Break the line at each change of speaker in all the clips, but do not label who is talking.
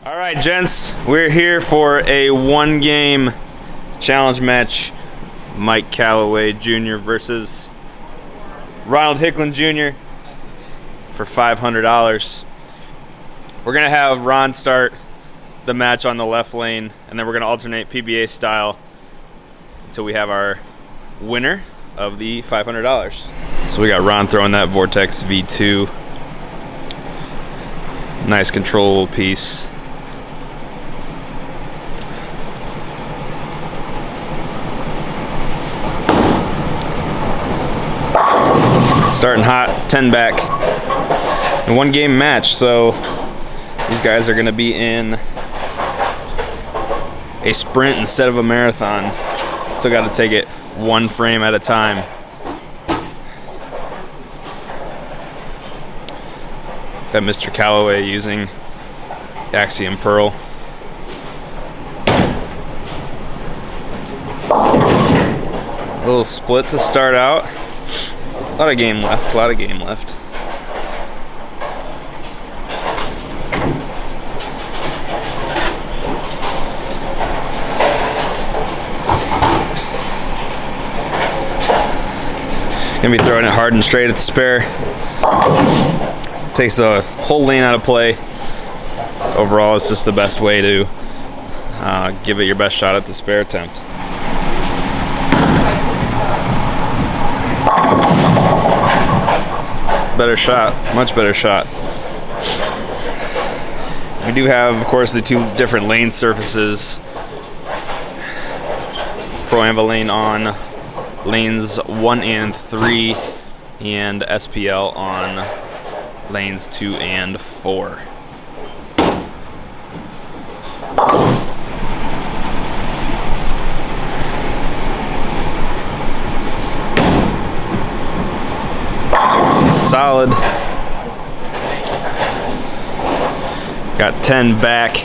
All right, gents, we're here for a one-game challenge match. Mike Calloway Jr. versus Ronald Hickland Jr. for $500. We're going to have Ron start the match on the left lane, and then we're going to alternate PBA style until we have our winner of the $500. So we got Ron throwing that Vortex V2. Nice controllable piece. Starting hot, 10 back. In one game match, so these guys are going to be in a sprint instead of a marathon. Still got to take it one frame at a time. Got Mr. Calloway using Axiom Pearl. A little split to start out. A lot of game left, Gonna be throwing it hard and straight at the spare. Takes the whole lane out of play. Overall, it's just the best way to give it your best shot at the spare attempt. Better shot, much better shot. We do have, of course, the two different lane surfaces. Pro-Am lane on lanes 1 and 3, and SPL on lanes 2 and 4. Solid. Got 10 back.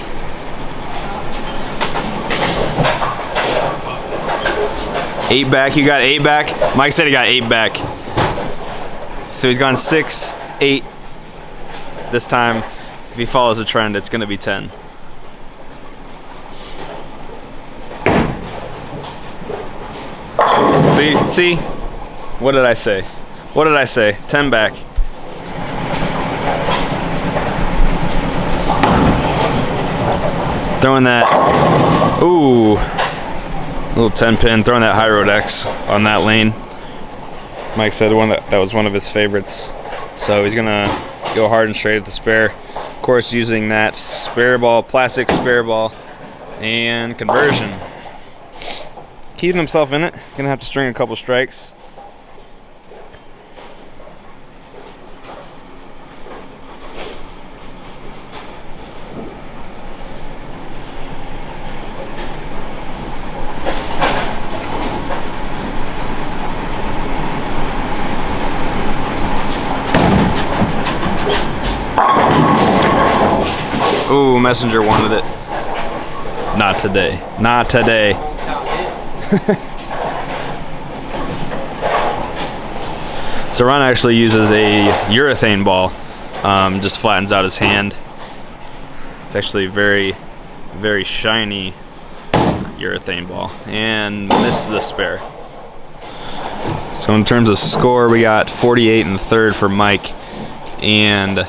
Eight back. You got 8 back? Mike said he got 8 back. So he's gone 6, 8. This time, if he follows the trend, it's going to be 10. See? What did I say? 10 back. Throwing that, ooh, little 10 pin, throwing that high road X on that lane. Mike said that was one of his favorites. So he's gonna go hard and straight at the spare. Of course, using that spare ball, plastic spare ball, and conversion. Keeping himself in it. Gonna have to string a couple strikes. Ooh, Messenger wanted it. Not today. Not today. So Ron actually uses a urethane ball. Just flattens out his hand. It's actually very, very shiny urethane ball. And missed the spare. So in terms of score, we got 48 in the third for Mike and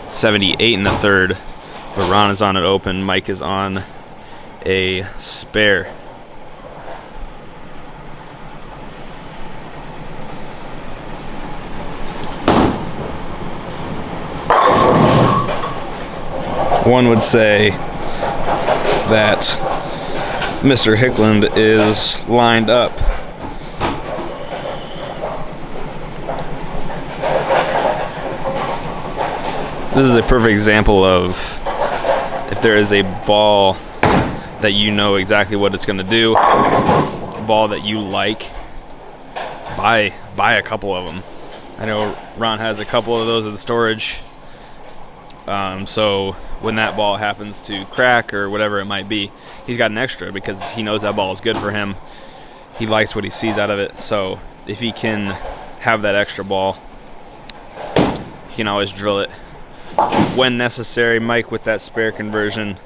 78 in the third. But Ron is on it open, Mike is on a spare. One would say that Mr. Hickland is lined up. This is a perfect example of if there is a ball that you know exactly what it's going to do, a ball that you like, buy a couple of them. I know Ron has a couple of those in storage. So when that ball happens to crack or whatever it might be, he's got an extra because he knows that ball is good for him. He likes what he sees out of it. So if he can have that extra ball, he can always drill it when necessary. Mike with that spare conversion.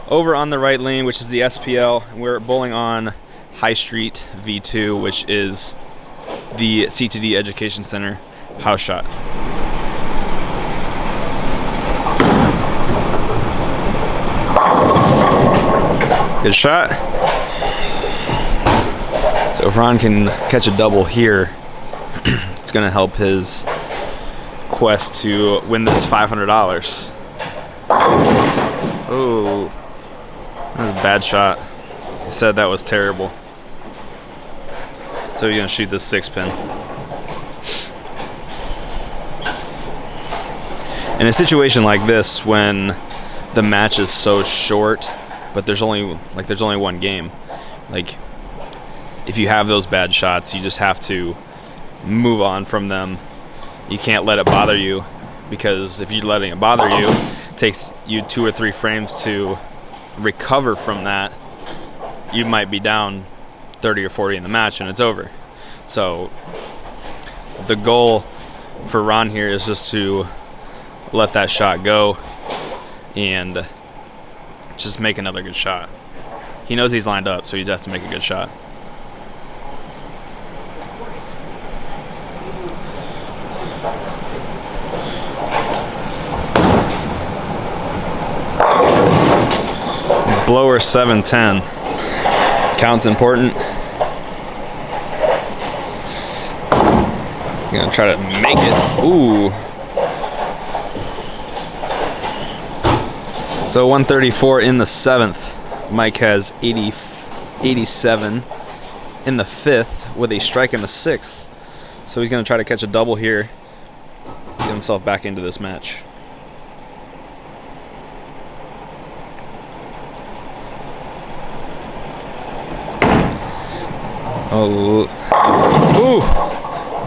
Over on the right lane, which is the SPL, we're bowling on High Street V2, which is the CtD Education Center house shot. Good shot. So if Ron can catch a double here, it's going to help his quest to win this $500. Oh, that was a bad shot. He said that was terrible. So he's going to shoot this 6-pin. In a situation like this, when the match is so short, but there's only one game, like if you have those bad shots, you just have to move on from them. You can't let it bother you, because if you're letting it bother you, it takes you 2 or 3 frames to recover from that. You might be down 30 or 40 in the match and it's over. So the goal for Ron here is just to let that shot go and just make another good shot. He knows he's lined up, so he just has to make a good shot. Blower 710. Count's important. Gonna try to make it. Ooh. So 134 in the 7th. Mike has 87 in the 5th with a strike in the 6th. So he's gonna try to catch a double here, get himself back into this match. Oh, ooh,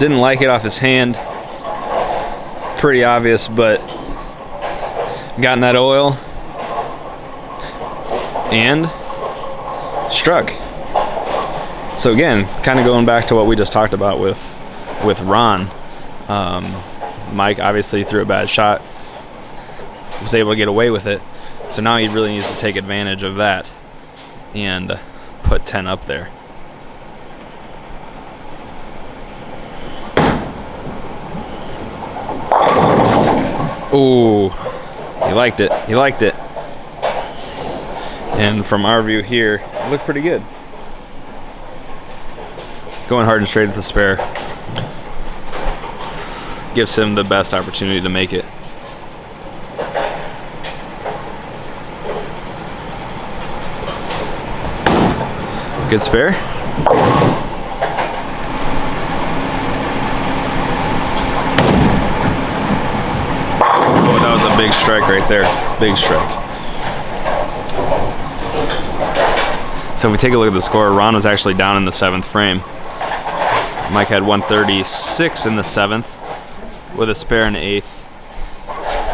didn't like it off his hand. Pretty obvious, but got in that oil and struck. So again, kind of going back to what we just talked about with Ron. Mike obviously threw a bad shot, was able to get away with it. So now he really needs to take advantage of that and put 10 up there. Ooh, he liked it. He liked it. And from our view here, it looked pretty good. Going hard and straight at the spare gives him the best opportunity to make it. Good spare. Big strike right there. Big strike. So if we take a look at the score, Ron was actually down in the 7th frame. Mike had 136 in the 7th with a spare in the 8th.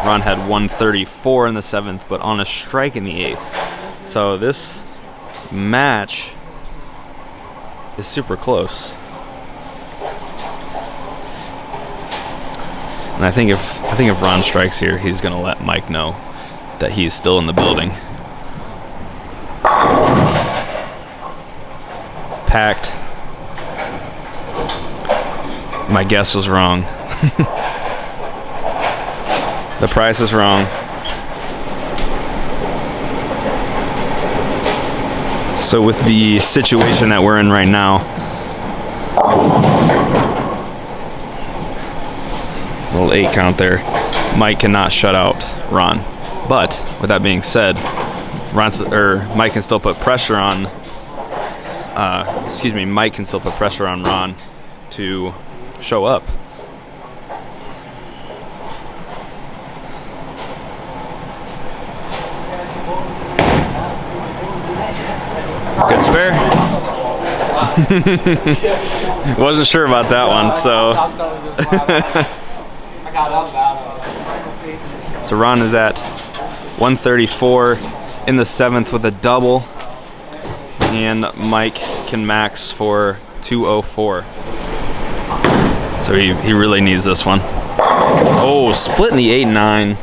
Ron had 134 in the 7th, but on a strike in the 8th. So this match is super close. And I think if Ron strikes here, he's going to let Mike know that he's still in the building. Packed. My guess was wrong. The price is wrong. So with the situation that we're in right now, little 8 count there, Mike cannot shut out Ron. But with that being said, Mike can still put pressure on. Mike can still put pressure on Ron to show up. Good spare. Wasn't sure about that one, so. So Ron is at 134 in the 7th with a double, and Mike can max for 204. So he really needs this one. Oh, split in the 8-9.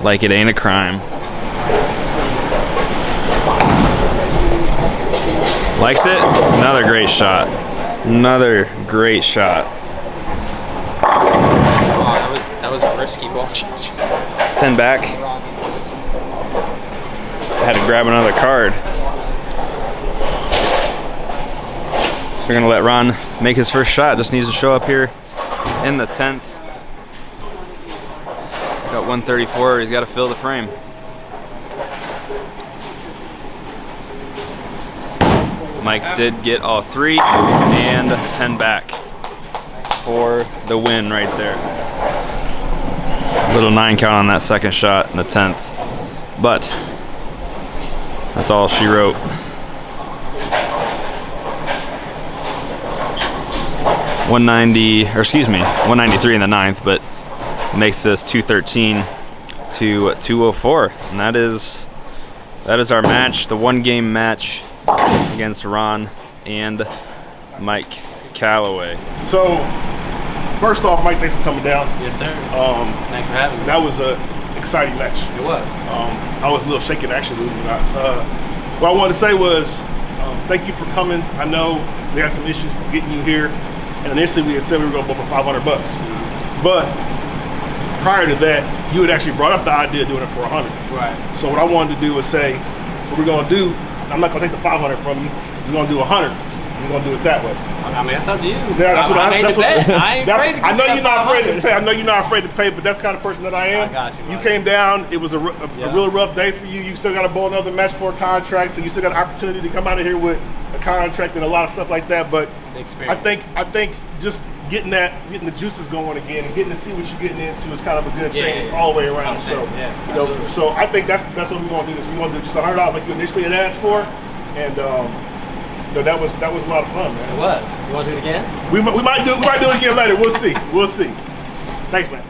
like it ain't a crime. Likes it. Another great shot. Another great shot.
Oh, that was a risky ball.
10 back. Had to grab another card. We're gonna let Ron make his first shot. Just needs to show up here in the 10th. Got 134. He's got to fill the frame. Mike did get all 3 and 10 back for the win right there. Little 9 count on that second shot in the 10th, but that's all she wrote. 193 in the 9th, but makes this 213 to 204, and that is our match, the 1-game match against Ron and Mike Calloway.
So, first off, Mike, thanks for coming down.
Yes, sir. Thanks for having me.
That was an exciting match.
It was.
I was a little shaken actually. What I wanted to say was thank you for coming. I know we had some issues getting you here, and initially we had said we were going to go for $500, but prior to that, you had actually brought up the idea of doing it for $100.
Right.
So what I wanted to do was say, what we're going to do, I'm not going to take the $500 from you. We're going to do $100. We're going to do it that way.
I mean, that's up to you.
Yeah, that's what I
made the bet. I ain't afraid to
I know you're not afraid to
500.
pay. I know you're not afraid to pay, but that's the kind of person that I am.
I got you.
You came down. It was a real rough day for you. You still got to bowl another match for a contract, so you still got an opportunity to come out of here with a contract and a lot of stuff like that. But I think just getting the juices going again and getting to see what you're getting into is kind of a good thing all the way around. So so I think that's what we're going to do. We're going to do just $100 like you initially had asked for, and that was a lot of fun, man.
It was. You want to do it again?
We might do it again later. We'll see. Thanks, man.